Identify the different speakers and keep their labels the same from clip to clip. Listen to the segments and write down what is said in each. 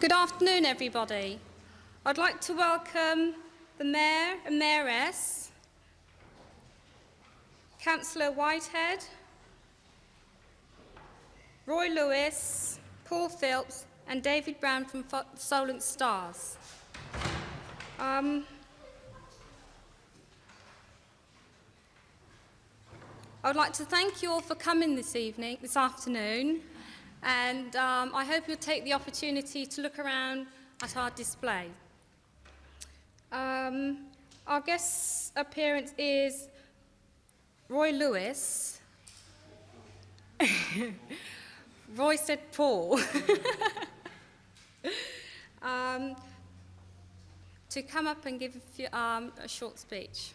Speaker 1: Good afternoon, everybody. I'd like to welcome the Mayor and Mayoress, Councillor Whitehead, Roy Lewis, Paul Philp and David Brown from Solent Stars. I would like to thank you all for coming this afternoon, and I hope you'll take the opportunity to look around at our display. Our guest appearance is Roy Lewis. Roy said Paul. To come up and give a short speech,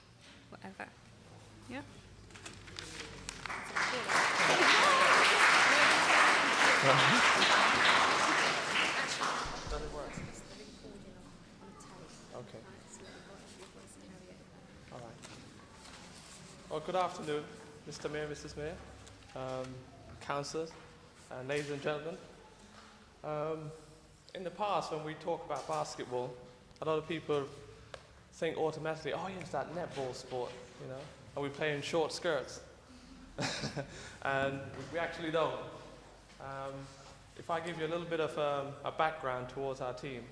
Speaker 1: whatever. Yeah.
Speaker 2: Okay. All right. Well, good afternoon, Mr. Mayor, Mrs. Mayor, councillors, and ladies and gentlemen. In the past, when we talk about basketball, a lot of people think automatically, oh yes, that netball sport, you know, and we play in short skirts. And we actually don't. If I give you a little bit of a background towards our team,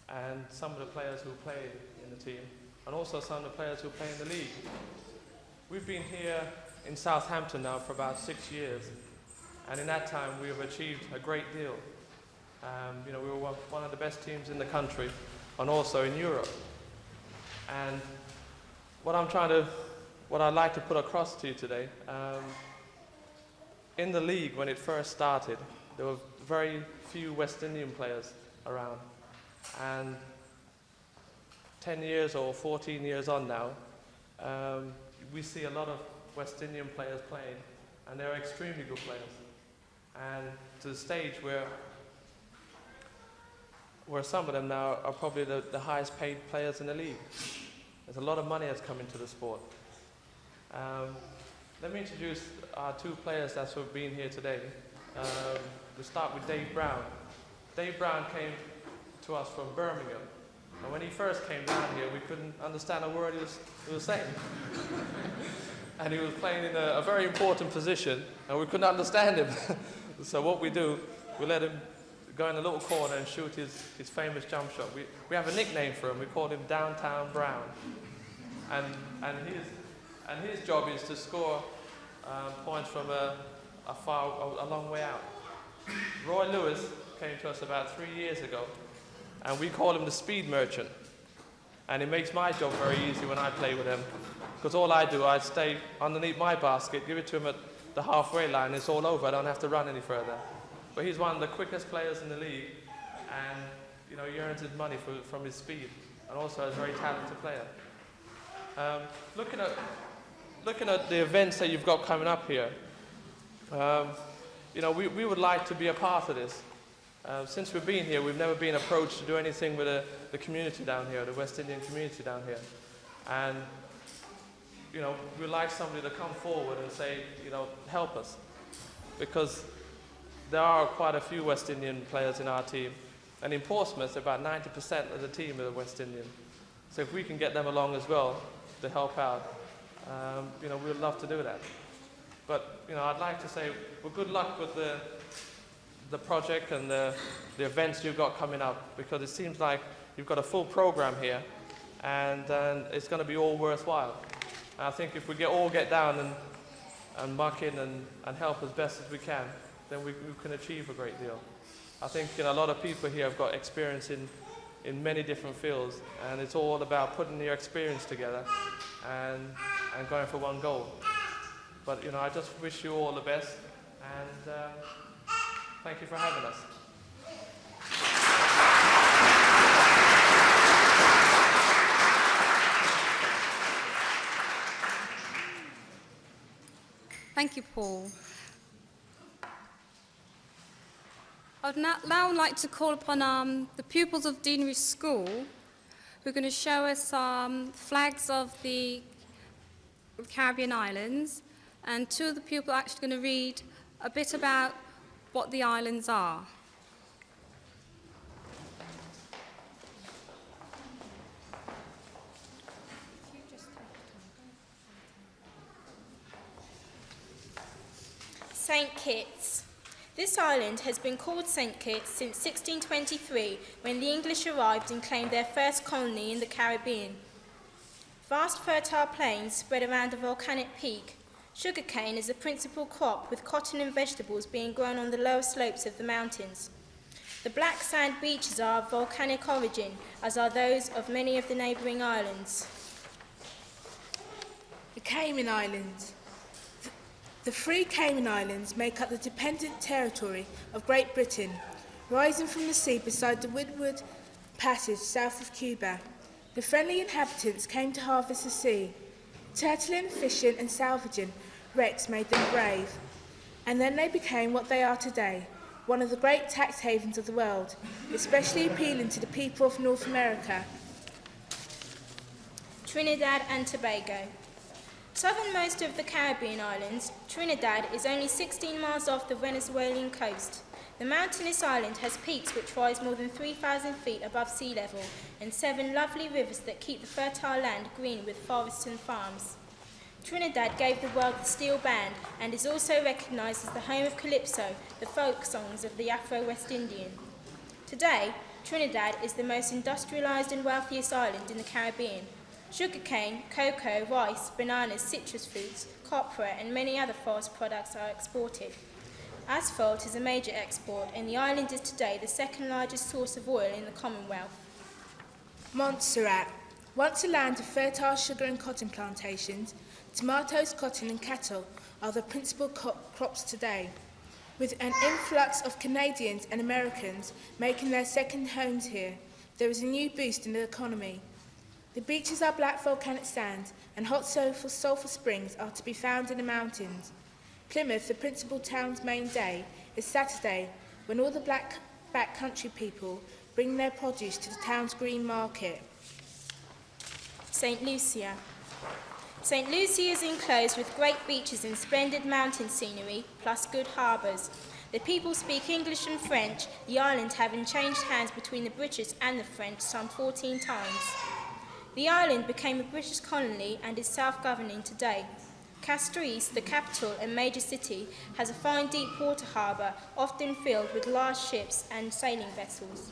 Speaker 2: and some of the players who play in the team, and also some of the players who play in the league. We've been here in Southampton now for about 6 years, and in that time we have achieved a great deal. You know, we were one of the best teams in the country, and also in Europe. And what I'd like to put across to you today, in the league when it first started, there were very few West Indian players around. And 10 years or 14 years on now, we see a lot of West Indian players playing, and they're extremely good players. And to the stage where some of them now are probably the highest paid players in the league. There's a lot of money that's come into the sport. Let me introduce our two players that have been here today. We'll start with Dave Brown. Dave Brown came to us from Birmingham. And when he first came down here, we couldn't understand a word he was saying. And he was playing in a very important position, and we couldn't understand him. So what we do, we let him go in a little corner and shoot his famous jump shot. We have a nickname for him. We call him Downtown Brown. And his job is to score points from a long way out. Roy Lewis came to us about 3 years ago, and we call him the speed merchant. And it makes my job very easy when I play with him, because all I do, I stay underneath my basket, give it to him at the halfway line, it's all over, I don't have to run any further. But he's one of the quickest players in the league, and you know, he earns his money from his speed, and also is a very talented player. Looking at the events that you've got coming up here, you know, we would like to be a part of this. Since we've been here, we've never been approached to do anything with the community down here, the West Indian community down here. And, you know, we'd like somebody to come forward and say, you know, help us. Because there are quite a few West Indian players in our team. And in Portsmouth, about 90% of the team are West Indian. So if we can get them along as well to help out, you know, we'd love to do that. But, you know, I'd like to say, well, good luck with the project and the events you've got coming up, because it seems like you've got a full program here, and it's going to be all worthwhile. And I think if we all get down and muck in and help as best as we can, then we can achieve a great deal. I think, you know, a lot of people here have got experience in many different fields, and it's all about putting your experience together and going for one goal. But, you know, I just wish you all the best, and thank you for having us.
Speaker 1: Thank you, Paul. I'd now like to call upon the pupils of Deanery School, who are going to show us flags of the Caribbean islands, and two of the pupils are actually going to read a bit about what the islands are.
Speaker 3: St Kitts. This island has been called St Kitts since 1623, when the English arrived and claimed their first colony in the Caribbean. Vast fertile plains spread around a volcanic peak. Sugarcane is the principal crop, with cotton and vegetables being grown on the lower slopes of the mountains. The black sand beaches are of volcanic origin, as are those of many of the neighbouring islands.
Speaker 4: The Cayman Islands. The three Cayman Islands make up the dependent territory of Great Britain, rising from the sea beside the Windward Passage south of Cuba. The friendly inhabitants came to harvest the sea. Turtling, fishing and salvaging wrecks made them brave, and then they became what they are today, one of the great tax havens of the world, especially appealing to the people of North America.
Speaker 3: Trinidad and Tobago. Southernmost of the Caribbean islands, Trinidad is only 16 miles off the Venezuelan coast. The mountainous island has peaks which rise more than 3,000 feet above sea level and 7 lovely rivers that keep the fertile land green with forests and farms. Trinidad gave the world the steel band and is also recognised as the home of calypso, the folk songs of the Afro-West Indian. Today, Trinidad is the most industrialised and wealthiest island in the Caribbean. Sugarcane, cocoa, rice, bananas, citrus fruits, copra and many other forest products are exported. Asphalt is a major export, and the island is today the second largest source of oil in the Commonwealth.
Speaker 4: Montserrat. Once a land of fertile sugar and cotton plantations, tomatoes, cotton and cattle are the principal crops today. With an influx of Canadians and Americans making their second homes here, there is a new boost in the economy. The beaches are black volcanic sand, and hot sulphur springs are to be found in the mountains. Plymouth, the principal town's main day, is Saturday, when all the black backcountry people bring their produce to the town's green market.
Speaker 3: St Lucia. St Lucia is enclosed with great beaches and splendid mountain scenery, plus good harbours. The people speak English and French, the island having changed hands between the British and the French some 14 times. The island became a British colony and is self-governing today. Castries, the capital and major city, has a fine deep water harbour, often filled with large ships and sailing vessels.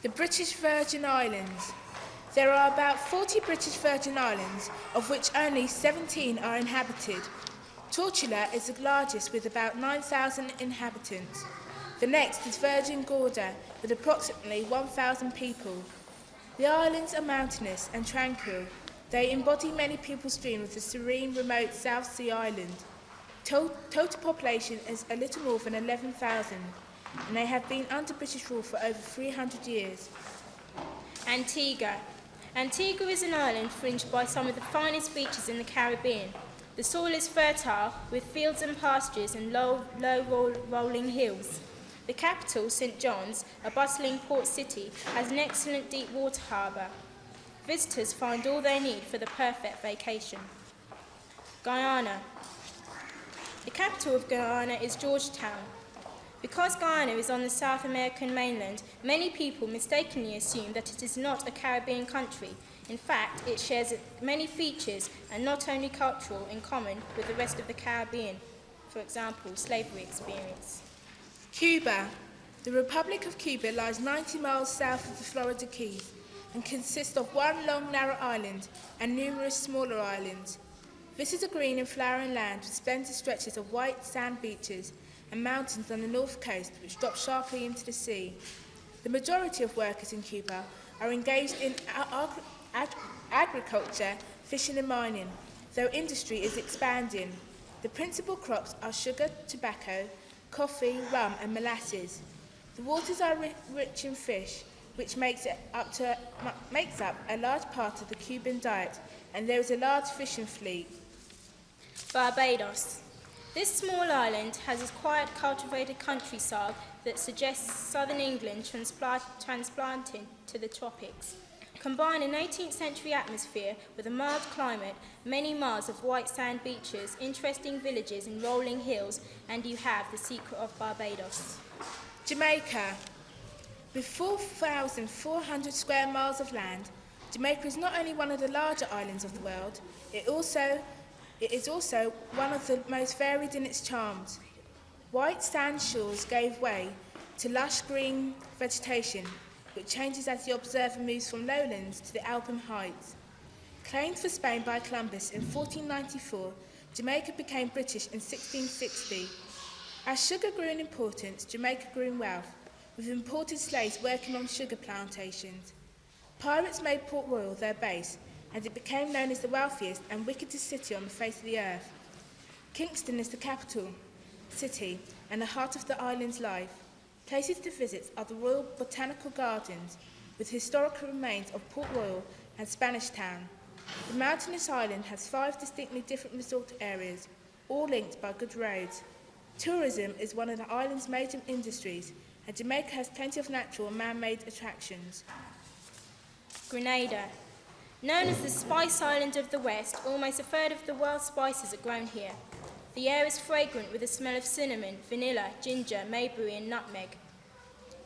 Speaker 4: The British Virgin Islands. There are about 40 British Virgin Islands, of which only 17 are inhabited. Tortola is the largest with about 9,000 inhabitants. The next is Virgin Gorda with approximately 1,000 people. The islands are mountainous and tranquil. They embody many people's dream of the serene, remote South Sea island. Total population is a little more than 11,000, and they have been under British rule for over 300 years.
Speaker 3: Antigua. Antigua is an island fringed by some of the finest beaches in the Caribbean. The soil is fertile, with fields and pastures and low rolling hills. The capital, Sian Jones, a bustling port city, has an excellent deep water harbour. Visitors find all they need for the perfect vacation. Guyana. The capital of Guyana is Georgetown. Because Guyana is on the South American mainland, many people mistakenly assume that it is not a Caribbean country. In fact, it shares many features, and not only cultural, in common with the rest of the Caribbean. For example, slavery experience.
Speaker 4: Cuba. The Republic of Cuba lies 90 miles south of the Florida Keys and consists of one long narrow island and numerous smaller islands. This is a green and flowering land with splendid stretches of white sand beaches and mountains on the north coast which drop sharply into the sea. The majority of workers in Cuba are engaged in agriculture, fishing and mining, though industry is expanding. The principal crops are sugar, tobacco, coffee, rum and molasses. The waters are rich in fish, which makes up a large part of the Cuban diet, and there is a large fishing fleet.
Speaker 3: Barbados. This small island has a quiet cultivated countryside that suggests southern England transplanted to the tropics. Combine an 18th century atmosphere with a mild climate, many miles of white sand beaches, interesting villages and rolling hills, and you have the secret of Barbados.
Speaker 4: Jamaica. With 4,400 square miles of land, Jamaica is not only one of the larger islands of the world, it also It is also one of the most varied in its charms. White sand shores gave way to lush green vegetation, which changes as the observer moves from lowlands to the Alpine heights. Claimed for Spain by Columbus in 1494, Jamaica became British in 1660. As sugar grew in importance, Jamaica grew in wealth, with imported slaves working on sugar plantations. Pirates made Port Royal their base, and it became known as the wealthiest and wickedest city on the face of the earth. Kingston is the capital city and the heart of the island's life. Places to visit are the Royal Botanical Gardens, with historical remains of Port Royal and Spanish Town. The mountainous island has 5 distinctly different resort areas, all linked by good roads. Tourism is one of the island's major industries, and Jamaica has plenty of natural and man-made attractions.
Speaker 3: Grenada. Known as the Spice Island of the West, almost a third of the world's spices are grown here. The air is fragrant with the smell of cinnamon, vanilla, ginger, mayberry and nutmeg.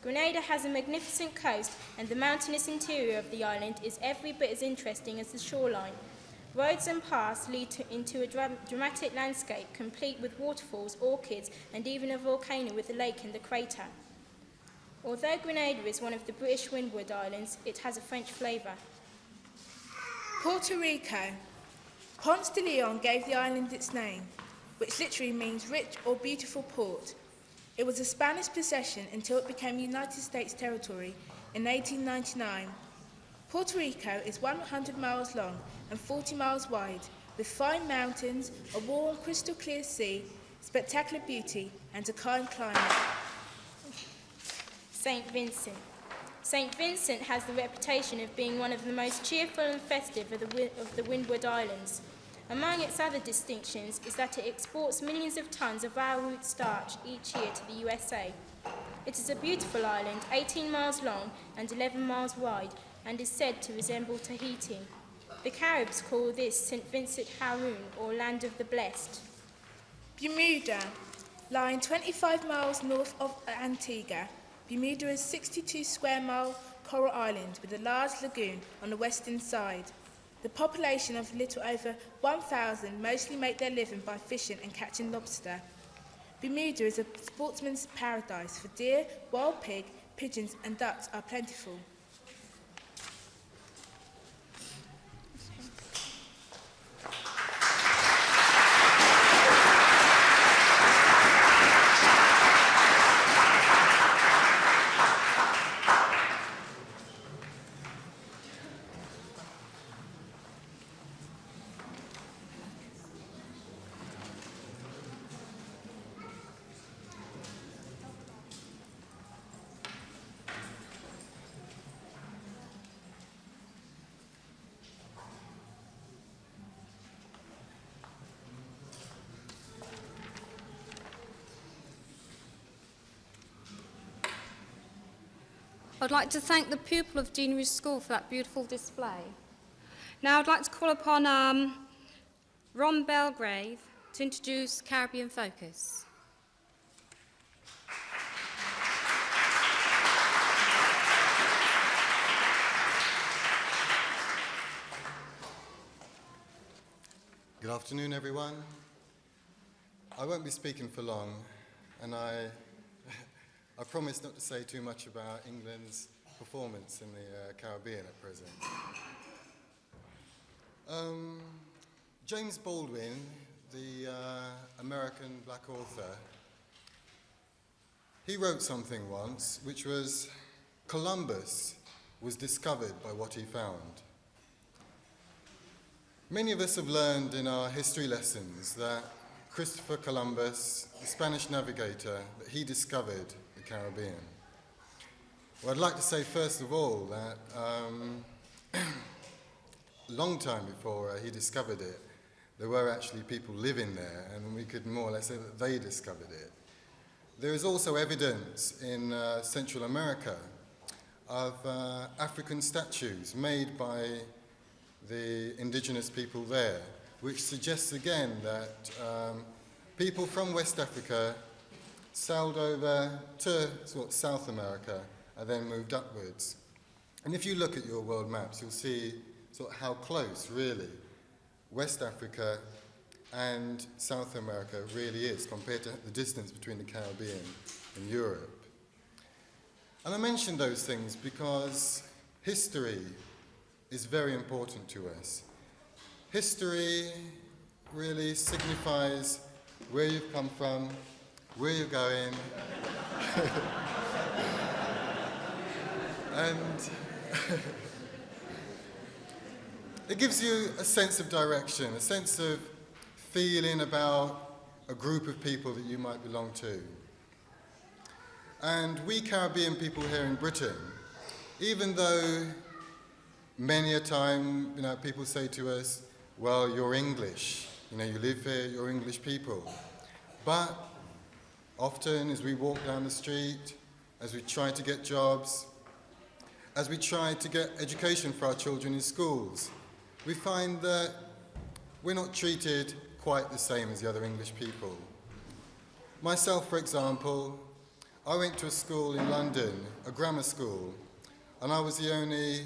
Speaker 3: Grenada has a magnificent coast, and the mountainous interior of the island is every bit as interesting as the shoreline. Roads and paths lead into a dramatic landscape, complete with waterfalls, orchids, and even a volcano with a lake in the crater. Although Grenada is one of the British Windward Islands, it has a French flavour.
Speaker 4: Puerto Rico. Ponce de Leon gave the island its name, which literally means rich or beautiful port. It was a Spanish possession until it became United States territory in 1899. Puerto Rico is 100 miles long and 40 miles wide, with fine mountains, a warm, crystal clear sea, spectacular beauty, and a kind climate.
Speaker 3: St. Vincent. St. Vincent has the reputation of being one of the most cheerful and festive of the Windward Islands. Among its other distinctions is that it exports millions of tons of arrowroot starch each year to the USA. It is a beautiful island, 18 miles long and 11 miles wide, and is said to resemble Tahiti. The Caribs call this St. Vincent Haroun, or Land of the Blessed.
Speaker 4: Bermuda. Lying 25 miles north of Antigua, Bermuda is a 62 square mile coral island with a large lagoon on the western side. The population of a little over 1,000 mostly make their living by fishing and catching lobster. Bermuda is a sportsman's paradise for deer, wild pig, pigeons and ducks are plentiful.
Speaker 1: I'd like to thank the pupil of Deanery School for that beautiful display. Now I'd like to call upon Ron Belgrave to introduce Caribbean Focus.
Speaker 5: Good afternoon, everyone. I won't be speaking for long, and I promise not to say too much about England's performance in the Caribbean at present. James Baldwin, the American black author, he wrote something once which was, Columbus was discovered by what he found. Many of us have learned in our history lessons that Christopher Columbus, the Spanish navigator, that he discovered the Caribbean. Well, I'd like to say first of all that a long time before he discovered it, there were actually people living there, and we could more or less say that they discovered it. There is also evidence in Central America of African statues made by the indigenous people there, which suggests again that people from West Africa sailed over to sort of South America and then moved upwards. And if you look at your world maps, you'll see sort of how close, really, West Africa and South America really is, compared to the distance between the Caribbean and Europe. And I mention those things because history is very important to us. History really signifies where you've come from, where you're going, and it gives you a sense of direction, a sense of feeling about a group of people that you might belong to. And we Caribbean people here in Britain, even though many a time, people say to us, well, you're English, you live here, you're English people. But often as we walk down the street, as we try to get jobs, as we try to get education for our children in schools, we find that we're not treated quite the same as the other English people. Myself, for example, I went to a school in London, a grammar school, and I was the only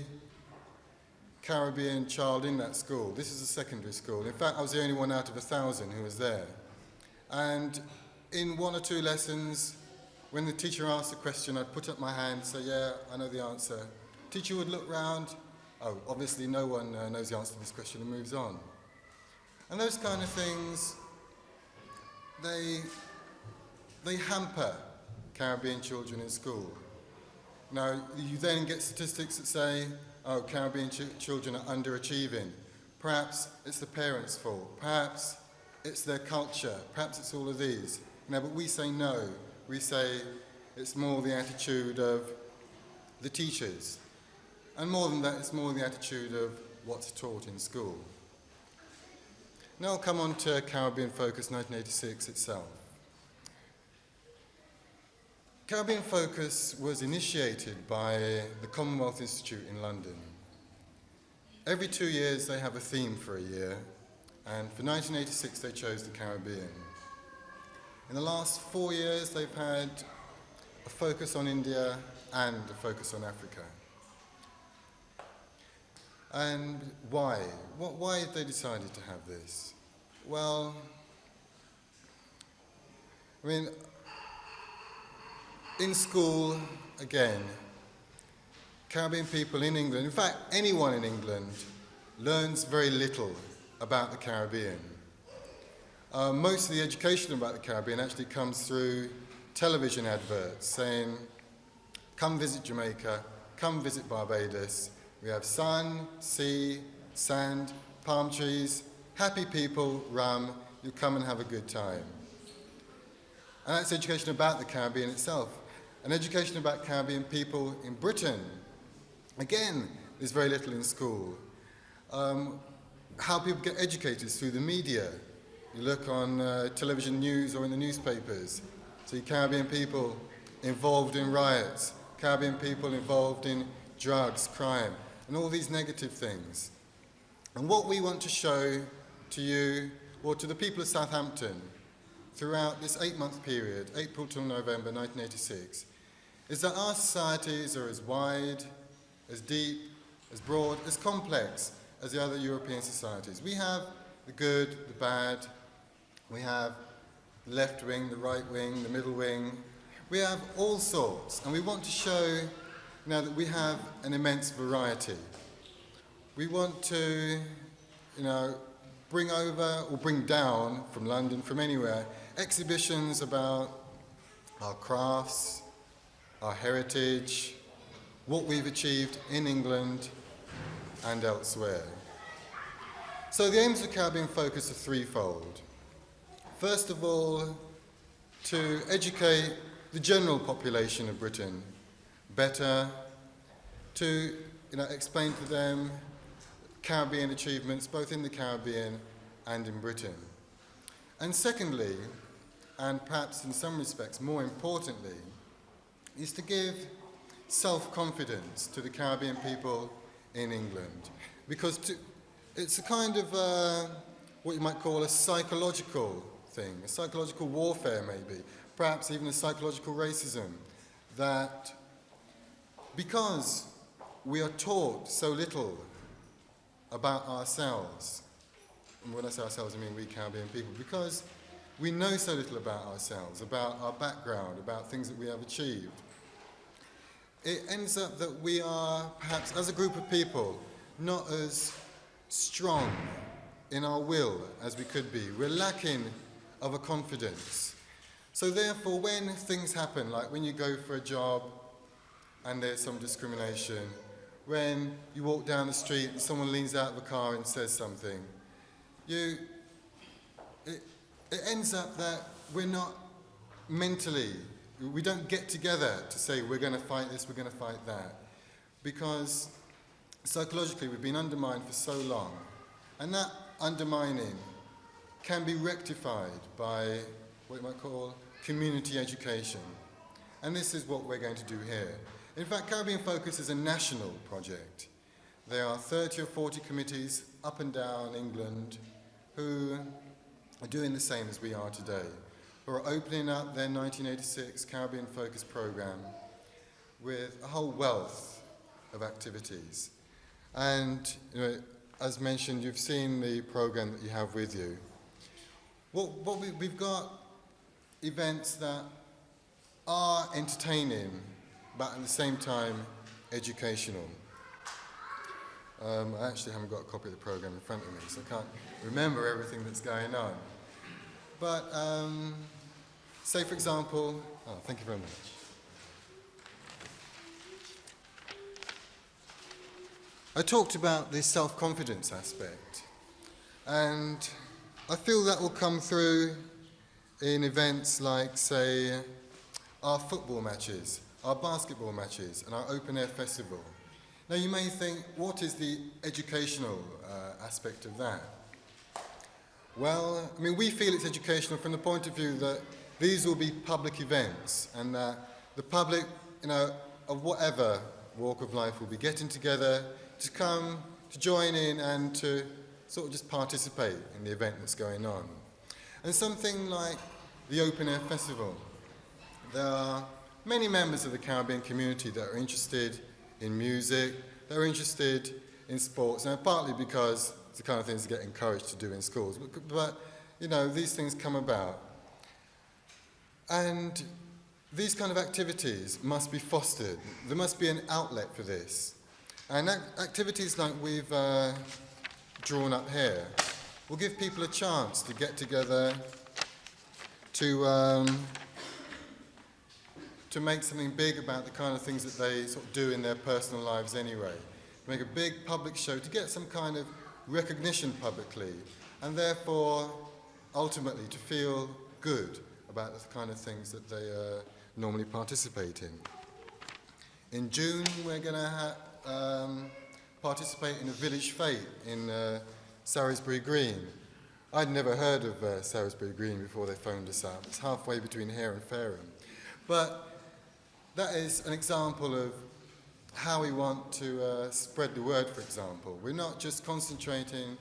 Speaker 5: Caribbean child in that school. This is a secondary school. In fact, I was the only one out of 1,000 who was there. And in one or two lessons, when the teacher asked a question, I'd put up my hand and say, yeah, I know the answer. Teacher would look round, oh, obviously no one knows the answer to this question, and moves on. And those kind of things, they hamper Caribbean children in school. Now, you then get statistics that say, oh, Caribbean children are underachieving. Perhaps it's the parents' fault. Perhaps it's their culture. Perhaps it's all of these. But we say no. We say it's more the attitude of the teachers. And more than that, it's more the attitude of what's taught in school. Now I'll come on to Caribbean Focus 1986 itself. Caribbean Focus was initiated by the Commonwealth Institute in London. Every 2 years they have a theme for a year, and for 1986 they chose the Caribbean. In the last 4 years they've had a focus on India and a focus on Africa. And why? Why have they decided to have this? Well, in school, again, Caribbean people in England, in fact, anyone in England, learns very little about the Caribbean. Most of the education about the Caribbean actually comes through television adverts saying, come visit Jamaica, come visit Barbados. We have sun, sea, sand, palm trees, happy people, rum, you come and have a good time. And that's education about the Caribbean itself. And education about Caribbean people in Britain, again, there's very little in school. How people get educated is through the media. You look on television news or in the newspapers, see Caribbean people involved in riots, Caribbean people involved in drugs, crime, and all these negative things. And what we want to show to you, or to the people of Southampton, throughout this 8-month period, April till November 1986, is that our societies are as wide, as deep, as broad, as complex as the other European societies. We have the good, the bad, we have the left wing, the right wing, the middle wing. We have all sorts, and we want to show now that we have an immense variety. We want to, bring over or bring down from London, from anywhere, exhibitions about our crafts, our heritage, what we've achieved in England and elsewhere. So the aims of Caribbean Focus are threefold. First of all, to educate the general population of Britain better, to explain to them Caribbean achievements both in the Caribbean and in Britain. And secondly, and perhaps in some respects more importantly, is to give self-confidence to the Caribbean people in England. Because it's a kind of what you might call a psychological thing, a psychological warfare maybe, perhaps even a psychological racism, that because we are taught so little about ourselves, and when I say ourselves, I mean we Caribbean people, because we know so little about ourselves, about our background, about things that we have achieved. It ends up that we are, perhaps as a group of people, not as strong in our will as we could be. We're lacking of a confidence. So therefore, when things happen, like when you go for a job and there's some discrimination, when you walk down the street and someone leans out of the car and says something, it ends up that we're not mentally, we don't get together to say we're going to fight this, we're going to fight that. Because psychologically we've been undermined for so long. And that undermining can be rectified by what you might call community education. And this is what we're going to do here. In fact, Caribbean Focus is a national project. There are 30 or 40 committees up and down England who are doing the same as we are today, who are opening up their 1986 Caribbean Focus programme with a whole wealth of activities. And as mentioned, you've seen the programme that you have with you. We've got events that are entertaining, but at the same time educational. I actually haven't got a copy of the programme in front of me, so I can't remember everything that's going on. But say, for example, thank you very much. I talked about the self-confidence aspect, and I feel that will come through in events like, say, our football matches, our basketball matches, and our open-air festival. Now, you may think, what is the educational aspect of that? Well, I mean, we feel it's educational from the point of view that these will be public events, and that the public, of whatever walk of life will be getting together to come, to join in, and to sort of just participate in the event that's going on. And something like the Open Air Festival. There are many members of the Caribbean community that are interested in music, that are interested in sports, now partly because it's the kind of things that get encouraged to do in schools, but these things come about. And these kind of activities must be fostered. There must be an outlet for this. And activities like we've drawn up here will give people a chance to get together to make something big about the kind of things that they sort of do in their personal lives anyway. Make a big public show to get some kind of recognition publicly, and therefore, ultimately, to feel good about the kind of things that they normally participate in. In June, we're going to participate in a village fete in Salisbury Green. I'd never heard of Salisbury Green before they phoned us up. It's halfway between here and Fareham. But that is an example of how we want to spread the word, for example. We're not just concentrating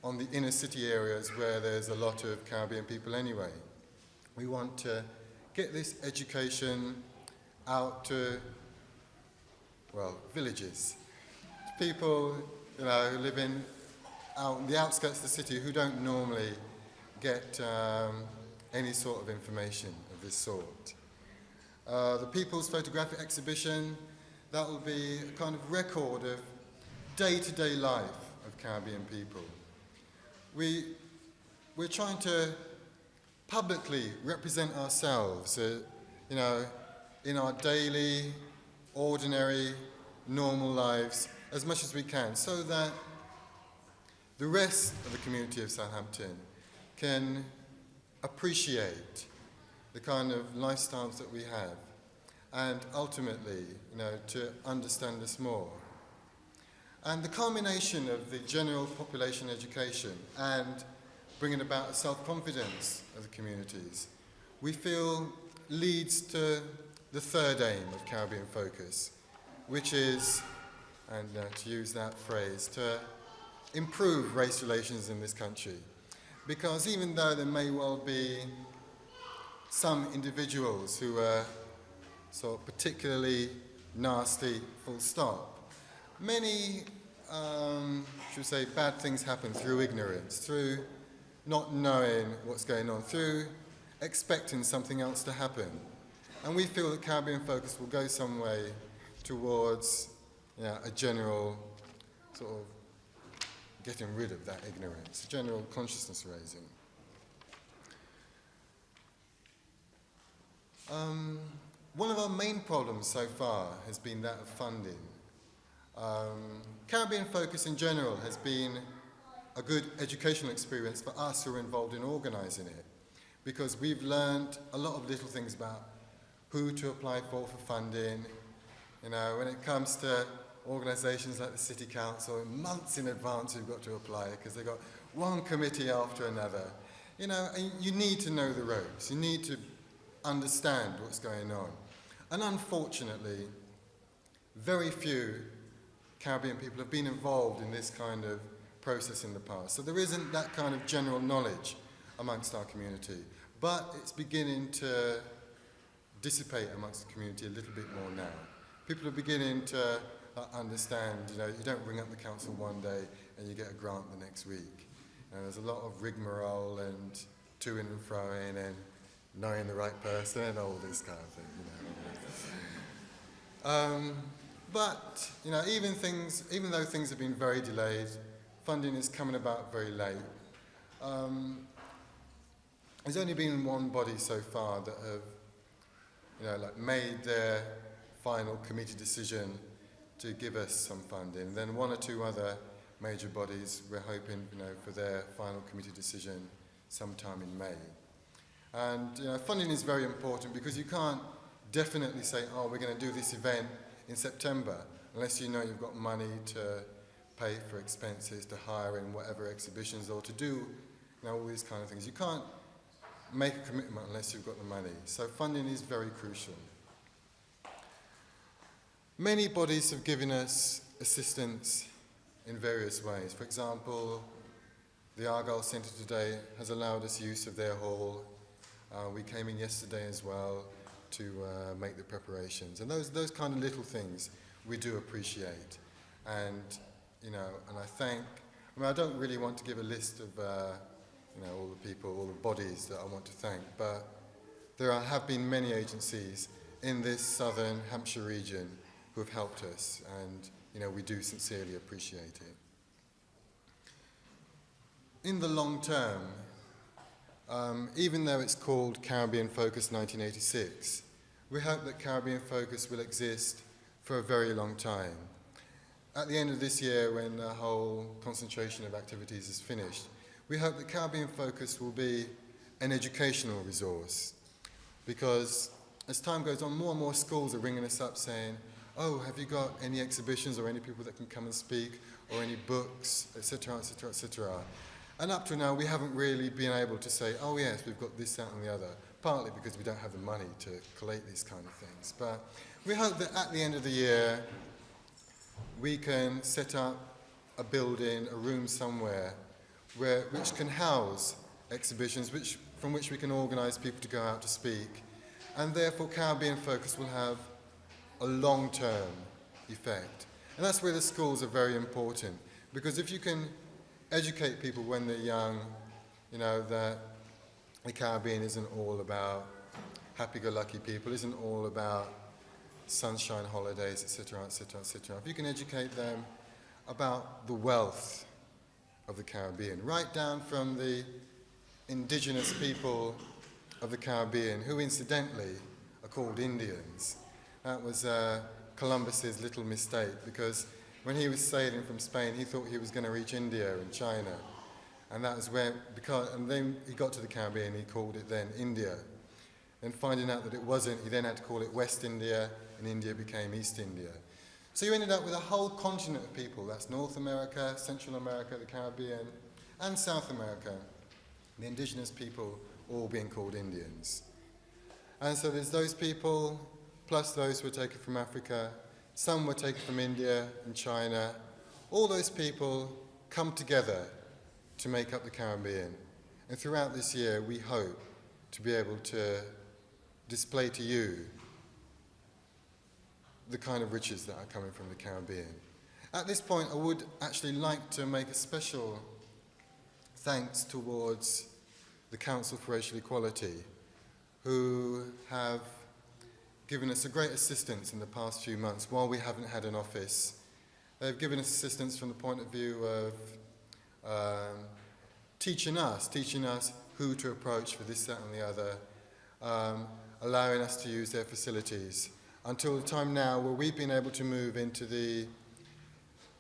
Speaker 5: on the inner city areas where there's a lot of Caribbean people anyway. We want to get this education out to, villages. People, who live out in the outskirts of the city who don't normally get any sort of information of this sort. The People's Photographic Exhibition, that will be a kind of record of day-to-day life of Caribbean people. We're trying to publicly represent ourselves, in our daily, ordinary, normal lives as much as we can, so that the rest of the community of Southampton can appreciate the kind of lifestyles that we have, and ultimately, to understand us more. And the culmination of the general population education and bringing about a self-confidence of the communities, we feel leads to the third aim of Caribbean Focus, which is, and to use that phrase, to improve race relations in this country. Because even though there may well be some individuals who are sort of particularly nasty, full stop, many should we say, bad things happen through ignorance, through not knowing what's going on, through expecting something else to happen. And we feel that Caribbean Focus will go some way towards a general sort of getting rid of that ignorance, a general consciousness raising. One of our main problems so far has been that of funding. Caribbean Focus in general has been a good educational experience for us who are involved in organising it, because we've learned a lot of little things about who to apply for funding. You know, when it comes to organisations like the City Council, months in advance you've got to apply because they've got one committee after another. You know, and you need to know the ropes. You need to understand what's going on. And unfortunately, very few Caribbean people have been involved in this kind of process in the past. So there isn't that kind of general knowledge amongst our community. But it's beginning to dissipate amongst the community a little bit more now. People are beginning to understand, you know, you don't ring up the council one day and you get a grant the next week. And there's a lot of rigmarole and to and fro-ing and knowing the right person and all this kind of thing, you know. But, you know, even though things have been very delayed, funding is coming about very late. There's only been one body so far that have, you know, like made their final committee decision to give us some funding. Then one or two other major bodies we're hoping, you know, for their final committee decision sometime in May. And, you know, funding is very important because you can't definitely say, oh, we're going to do this event in September, unless you know you've got money to pay for expenses, to hire in whatever exhibitions, or to do, you know, all these kind of things. You can't make a commitment unless you've got the money. So funding is very crucial. Many bodies have given us assistance in various ways. For example, the Argyle Centre today has allowed us use of their hall. We came in yesterday as well to make the preparations. And those kind of little things we do appreciate. And, you know, and I don't really want to give a list of, you know, all the people, all the bodies that I want to thank, but there have been many agencies in this southern Hampshire region who have helped us, and, you know, we do sincerely appreciate it. In the long term, even though it's called Caribbean Focus 1986, we hope that Caribbean Focus will exist for a very long time. At the end of this year, when the whole concentration of activities is finished, we hope that Caribbean Focus will be an educational resource, because as time goes on, more and more schools are ringing us up saying, oh, have you got any exhibitions or any people that can come and speak, or any books, etc., etc., etc. And up to now, we haven't really been able to say, oh yes, we've got this, that and the other, partly because we don't have the money to collate these kind of things. But we hope that at the end of the year, we can set up a building, a room somewhere, which can house exhibitions, from which we can organise people to go out to speak. And therefore, Caribbean Focus will have a long-term effect. And that's where the schools are very important, because if you can educate people when they're young, you know, that the Caribbean isn't all about happy-go-lucky people, isn't all about sunshine holidays, etc., etc., etc. If you can educate them about the wealth of the Caribbean, right down from the indigenous people of the Caribbean, who incidentally are called Indians. That was Columbus's little mistake, because when he was sailing from Spain, he thought he was going to reach India and China. And that was where, and then he got to the Caribbean, he called it then India. And finding out that it wasn't, he then had to call it West India, and India became East India. So you ended up with a whole continent of people. That's North America, Central America, the Caribbean, and South America. The indigenous people all being called Indians. And so there's those people, plus those who were taken from Africa. Some were taken from India and China. All those people come together to make up the Caribbean. And throughout this year, we hope to be able to display to you the kind of riches that are coming from the Caribbean. At this point, I would actually like to make a special thanks towards the Council for Racial Equality, who have given us a great assistance in the past few months while we haven't had an office. They've given us assistance from the point of view of teaching us who to approach for this, that and the other, allowing us to use their facilities, until the time now where we've been able to move into the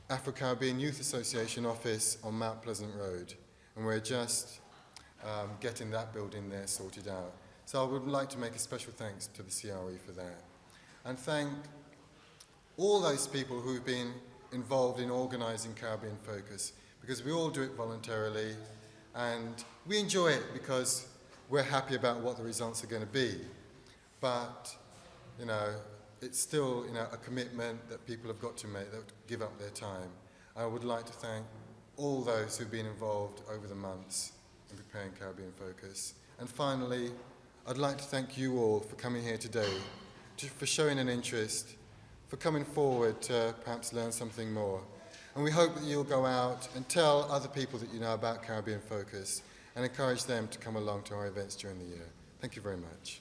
Speaker 5: Afro-Caribbean Youth Association office on Mount Pleasant Road, and we're just getting that building there sorted out. So I would like to make a special thanks to the CRE for that, and thank all those people who've been involved in organising Caribbean Focus, because we all do it voluntarily, and we enjoy it because we're happy about what the results are going to be. But, you know, it's still, you know, a commitment that people have got to make, that give up their time. I would like to thank all those who've been involved over the months in preparing Caribbean Focus. And finally, I'd like to thank you all for coming here today, for showing an interest, for coming forward to perhaps learn something more. And we hope that you'll go out and tell other people that you know about Caribbean Focus and encourage them to come along to our events during the year. Thank you very much.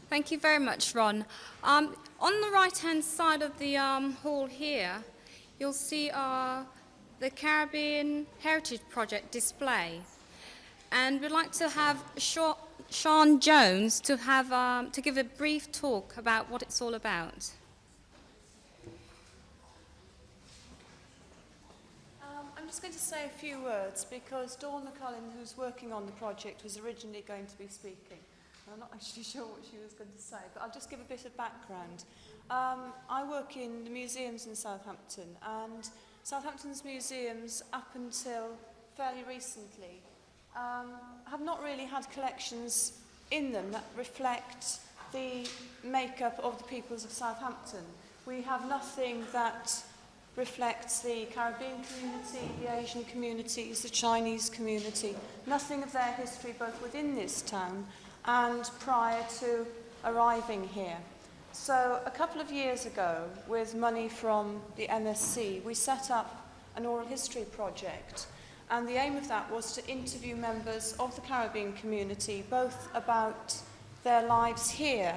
Speaker 1: Thank you very much, Ron. On the right-hand side of the hall here, you'll see the Caribbean Heritage Project display. And we'd like to have Sian Jones to give a brief talk about what it's all about.
Speaker 6: I'm just going to say a few words because Dawn McCullin, who's working on the project, was originally going to be speaking. I'm not actually sure what she was going to say, but I'll just give a bit of background. I work in the museums in Southampton, and Southampton's museums, up until fairly recently, have not really had collections in them that reflect the makeup of the peoples of Southampton. We have nothing that reflects the Caribbean community, the Asian communities, the Chinese community, nothing of their history both within this town and prior to arriving here. So a couple of years ago, with money from the MSc, we set up an oral history project, and the aim of that was to interview members of the Caribbean community, both about their lives here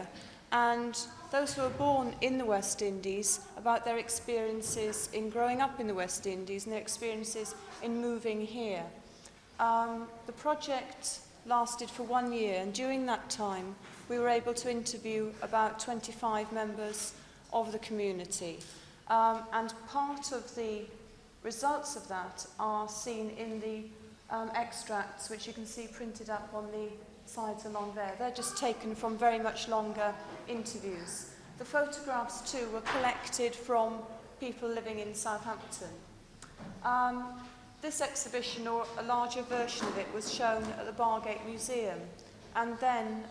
Speaker 6: and those who were born in the West Indies, about their experiences in growing up in the West Indies and their experiences in moving here. The project lasted for 1 year, and during that time we were able to interview about 25 members of the community. And part of the results of that are seen in the extracts, which you can see printed up on the sides along there. They're just taken from very much longer interviews. The photographs too were collected from people living in Southampton. This exhibition, or a larger version of it, was shown at the Belgrave Museum, and then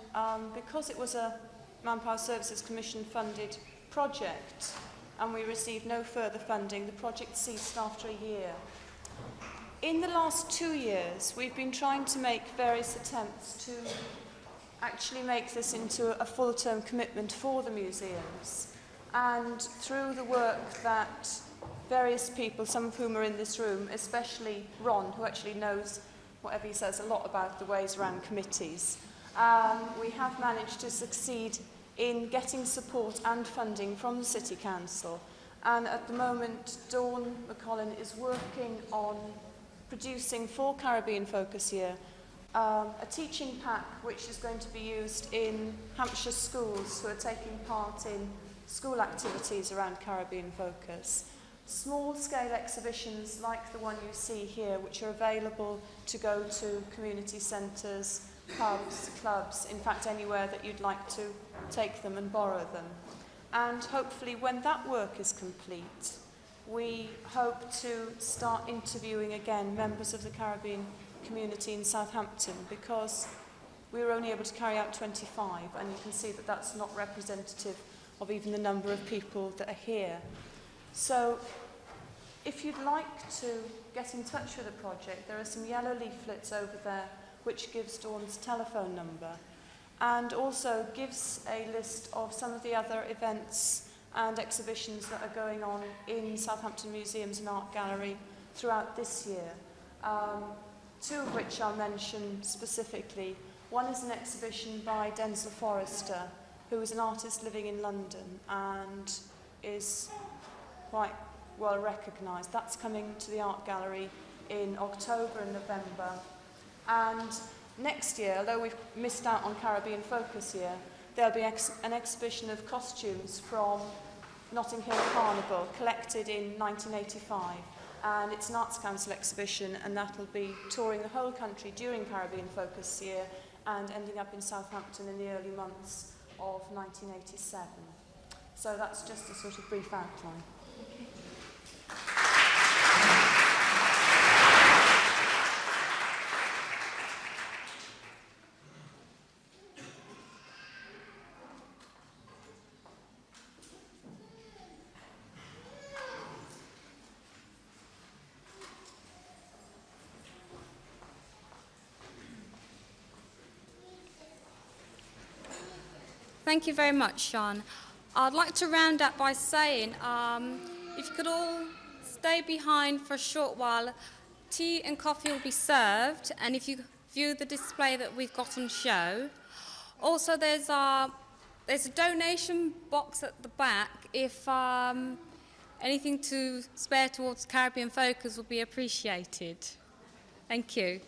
Speaker 6: because it was a Manpower Services Commission funded project and we received no further funding, the project ceased after a year. In the last 2 years, we've been trying to make various attempts to actually make this into a full-term commitment for the museums, and through the work that various people, some of whom are in this room, especially Ron, who actually knows, whatever he says, a lot about the ways around committees. We have managed to succeed in getting support and funding from the City Council. And at the moment, Dawn McCullin is working on producing for Caribbean Focus Year a teaching pack which is going to be used in Hampshire schools who are taking part in school activities around Caribbean Focus. Small-scale exhibitions like the one you see here, which are available to go to community centres, pubs, clubs, in fact anywhere that you'd like to take them and borrow them. And hopefully when that work is complete, we hope to start interviewing again members of the Caribbean community in Southampton, because we were only able to carry out 25, and you can see that that's not representative of even the number of people that are here. So If you'd like to get in touch with the project, there are some yellow leaflets over there which gives Dawn's telephone number and also gives a list of some of the other events and exhibitions that are going on in Southampton Museums and Art Gallery throughout this year. Two of which I'll mention specifically. One is an exhibition by Denzil Forrester, who is an artist living in London and is quite well recognised. That's coming to the Art Gallery in October and November. And next year, although we've missed out on Caribbean Focus Year, there'll be an exhibition of costumes from Notting Hill Carnival, collected in 1985. And it's an Arts Council exhibition, and that'll be touring the whole country during Caribbean Focus Year and ending up in Southampton in the early months of 1987. So that's just a sort of brief outline.
Speaker 1: Thank you very much, Sean. I'd like to round up by saying, if you could all stay behind for a short while, tea and coffee will be served, and if you view the display that we've got on show. Also, there's a donation box at the back. If anything to spare towards Caribbean Focus will be appreciated. Thank you.